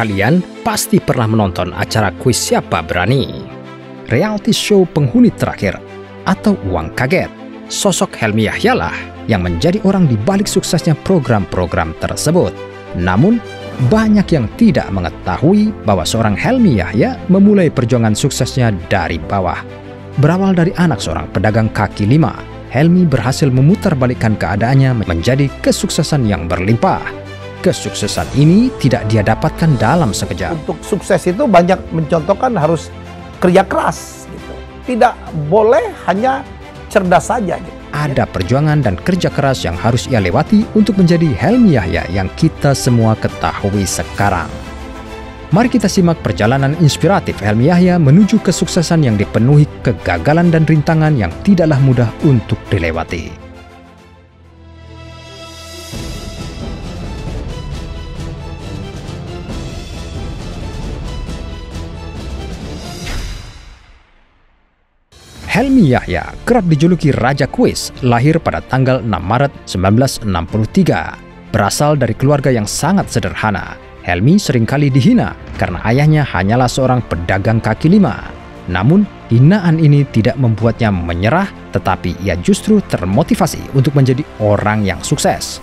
Kalian pasti pernah menonton acara kuis Siapa Berani, reality show penghuni terakhir, atau Uang Kaget. Sosok Helmy Yahya lah yang menjadi orang di balik suksesnya program-program tersebut. Namun, banyak yang tidak mengetahui bahwa seorang Helmy Yahya memulai perjuangan suksesnya dari bawah. Berawal dari anak seorang pedagang kaki lima, Helmy berhasil memutarbalikkan keadaannya menjadi kesuksesan yang berlimpah. Kesuksesan ini tidak dia dapatkan dalam sekejap. Untuk sukses itu banyak mencontohkan harus kerja keras gitu. Tidak boleh hanya cerdas saja gitu. Ada perjuangan dan kerja keras yang harus ia lewati untuk menjadi Helmy Yahya yang kita semua ketahui sekarang. Mari kita simak perjalanan inspiratif Helmy Yahya menuju kesuksesan yang dipenuhi kegagalan dan rintangan yang tidaklah mudah untuk dilewati. Helmy Yahya kerap dijuluki Raja Kuis, lahir pada tanggal 6 Maret 1963. Berasal dari keluarga yang sangat sederhana, Helmy seringkali dihina karena ayahnya hanyalah seorang pedagang kaki lima. Namun, hinaan ini tidak membuatnya menyerah, tetapi ia justru termotivasi untuk menjadi orang yang sukses.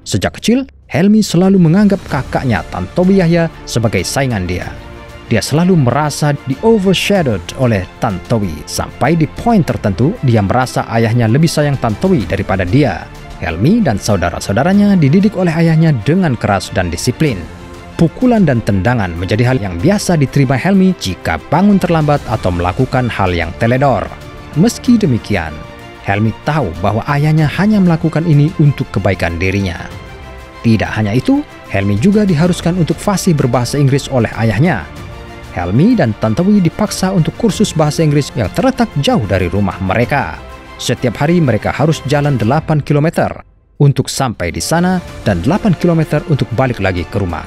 Sejak kecil, Helmy selalu menganggap kakaknya Tantowi Yahya sebagai saingan dia. Dia selalu merasa di-overshadowed oleh Tantowi, sampai di poin tertentu dia merasa ayahnya lebih sayang Tantowi daripada dia. Helmy dan saudara-saudaranya dididik oleh ayahnya dengan keras dan disiplin. Pukulan dan tendangan menjadi hal yang biasa diterima Helmy jika bangun terlambat atau melakukan hal yang teledor. Meski demikian, Helmy tahu bahwa ayahnya hanya melakukan ini untuk kebaikan dirinya. Tidak hanya itu, Helmy juga diharuskan untuk fasih berbahasa Inggris oleh ayahnya. Helmy dan Tantowi dipaksa untuk kursus bahasa Inggris yang terletak jauh dari rumah mereka. Setiap hari mereka harus jalan 8 km untuk sampai di sana dan 8 km untuk balik lagi ke rumah.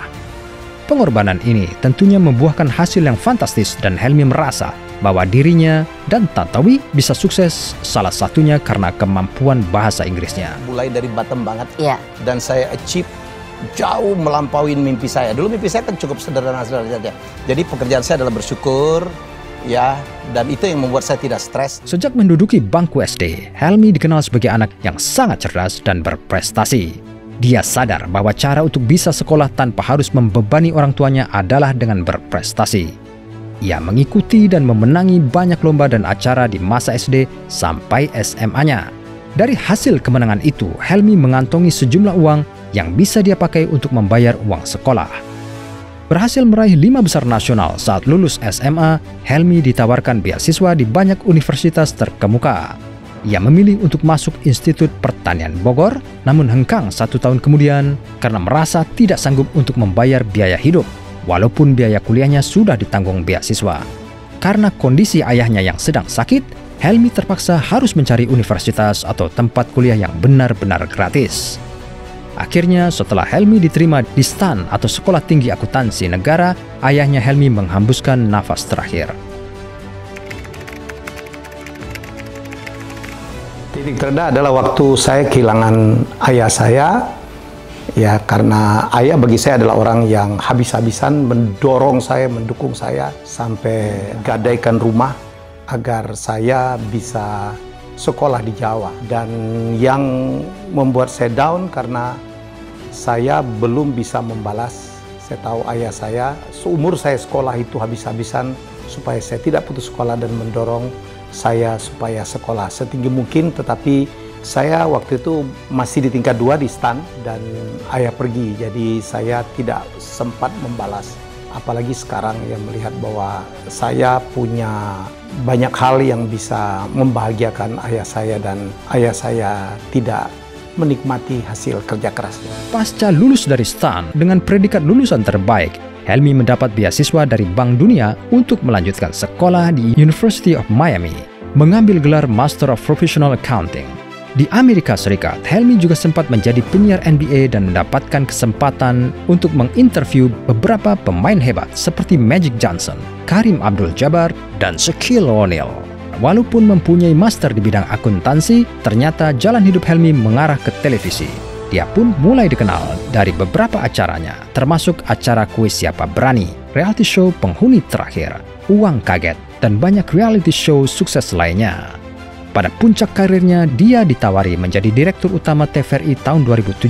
Pengorbanan ini tentunya membuahkan hasil yang fantastis dan Helmy merasa bahwa dirinya dan Tantowi bisa sukses, salah satunya karena kemampuan bahasa Inggrisnya. Mulai dari bottom banget dan saya achieve jauh melampaui mimpi saya. Dulu mimpi saya kan cukup sederhana saja. Jadi pekerjaan saya adalah bersyukur, ya, dan itu yang membuat saya tidak stres. Sejak menduduki bangku SD, Helmy dikenal sebagai anak yang sangat cerdas dan berprestasi. Dia sadar bahwa cara untuk bisa sekolah tanpa harus membebani orang tuanya adalah dengan berprestasi. Ia mengikuti dan memenangi banyak lomba dan acara di masa SD sampai SMA-nya. Dari hasil kemenangan itu, Helmy mengantongi sejumlah uang yang bisa dia pakai untuk membayar uang sekolah. Berhasil meraih 5 besar nasional saat lulus SMA, Helmy ditawarkan beasiswa di banyak universitas terkemuka. Ia memilih untuk masuk Institut Pertanian Bogor, namun hengkang 1 tahun kemudian karena merasa tidak sanggup untuk membayar biaya hidup, walaupun biaya kuliahnya sudah ditanggung beasiswa. Karena kondisi ayahnya yang sedang sakit, Helmy terpaksa harus mencari universitas atau tempat kuliah yang benar-benar gratis. Akhirnya, setelah Helmy diterima di STAN atau Sekolah Tinggi Akuntansi Negara, ayahnya Helmy menghembuskan nafas terakhir. Titik terendah adalah waktu saya kehilangan ayah saya. Ya, karena ayah bagi saya adalah orang yang habis-habisan mendorong saya, mendukung saya sampai gadaikan rumah agar saya bisa sekolah di Jawa. Dan yang membuat saya down karena saya belum bisa membalas. Saya tahu ayah saya, seumur saya sekolah itu habis-habisan supaya saya tidak putus sekolah dan mendorong saya supaya sekolah setinggi mungkin. Tetapi saya waktu itu masih di tingkat 2 di STAN dan ayah pergi. Jadi saya tidak sempat membalas. Apalagi sekarang yang melihat bahwa saya punya banyak hal yang bisa membahagiakan ayah saya dan ayah saya tidak menikmati hasil kerja kerasnya. Pasca lulus dari STAN dengan predikat lulusan terbaik, Helmy mendapat beasiswa dari Bank Dunia untuk melanjutkan sekolah di University of Miami, mengambil gelar Master of Professional Accounting. Di Amerika Serikat, Helmy juga sempat menjadi penyiar NBA dan mendapatkan kesempatan untuk menginterview beberapa pemain hebat seperti Magic Johnson, Kareem Abdul-Jabbar, dan Shaquille O'Neal. Walaupun mempunyai master di bidang akuntansi, ternyata jalan hidup Helmy mengarah ke televisi. Di Ia pun mulai dikenal dari beberapa acaranya, termasuk acara Kuis Siapa Berani, reality show Penghuni Terakhir, Uang Kaget, dan banyak reality show sukses lainnya. Pada puncak karirnya, dia ditawari menjadi Direktur Utama TVRI tahun 2017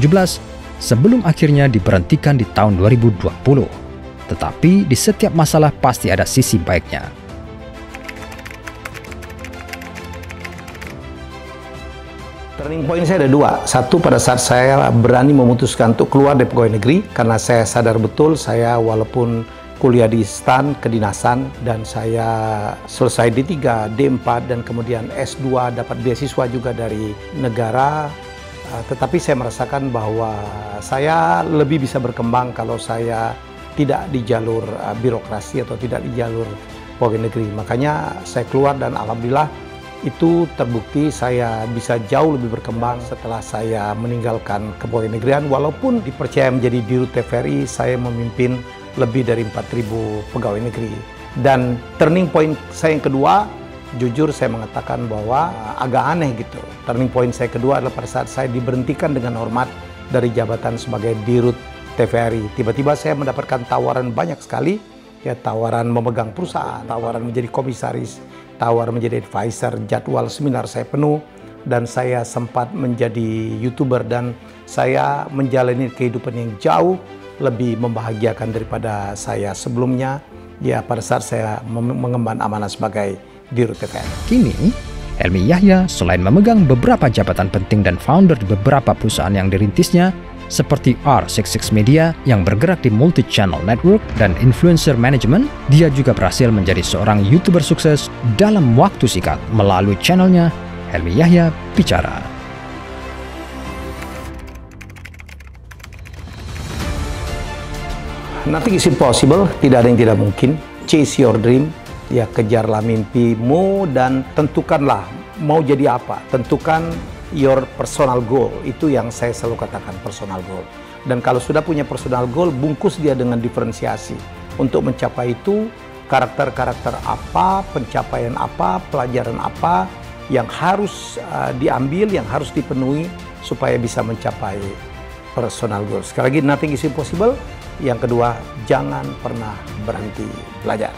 sebelum akhirnya diberhentikan di tahun 2020. Tetapi di setiap masalah pasti ada sisi baiknya. Turning point saya ada dua. Satu, pada saat saya berani memutuskan untuk keluar dari pegawai negeri, karena saya sadar betul saya walaupun kuliah di STAN, kedinasan, dan saya selesai D3, D4, dan kemudian S2 dapat beasiswa juga dari negara, tetapi saya merasakan bahwa saya lebih bisa berkembang kalau saya tidak di jalur birokrasi atau tidak di jalur pegawai negeri. Makanya saya keluar dan alhamdulillah itu terbukti saya bisa jauh lebih berkembang setelah saya meninggalkan kepegawaian negerian. Walaupun dipercaya menjadi Dirut TVRI, saya memimpin lebih dari 4.000 pegawai negeri. Dan turning point saya yang kedua, jujur saya mengatakan bahwa agak aneh gitu. Turning point saya kedua adalah pada saat saya diberhentikan dengan hormat dari jabatan sebagai Dirut TVRI. Tiba-tiba saya mendapatkan tawaran banyak sekali, ya, tawaran memegang perusahaan, tawaran menjadi komisaris, tawaran menjadi advisor, jadwal seminar saya penuh, dan saya sempat menjadi YouTuber, dan saya menjalani kehidupan yang jauh lebih membahagiakan daripada saya sebelumnya, ya, pada saat saya mengemban amanah sebagai Dirut TVRI. Kini, Helmy Yahya selain memegang beberapa jabatan penting dan founder di beberapa perusahaan yang dirintisnya, seperti R66 Media yang bergerak di multi-channel network dan influencer management, dia juga berhasil menjadi seorang YouTuber sukses dalam waktu singkat melalui channelnya Helmy Yahya Bicara. Nothing is impossible, tidak ada yang tidak mungkin. Chase your dream, ya, kejarlah mimpimu dan tentukanlah mau jadi apa. Tentukan your personal goal, itu yang saya selalu katakan, personal goal. Dan kalau sudah punya personal goal, bungkus dia dengan diferensiasi. Untuk mencapai itu, karakter-karakter apa, pencapaian apa, pelajaran apa yang harus diambil, yang harus dipenuhi supaya bisa mencapai personal goal. Sekali lagi, nothing is impossible. Yang kedua, jangan pernah berhenti belajar.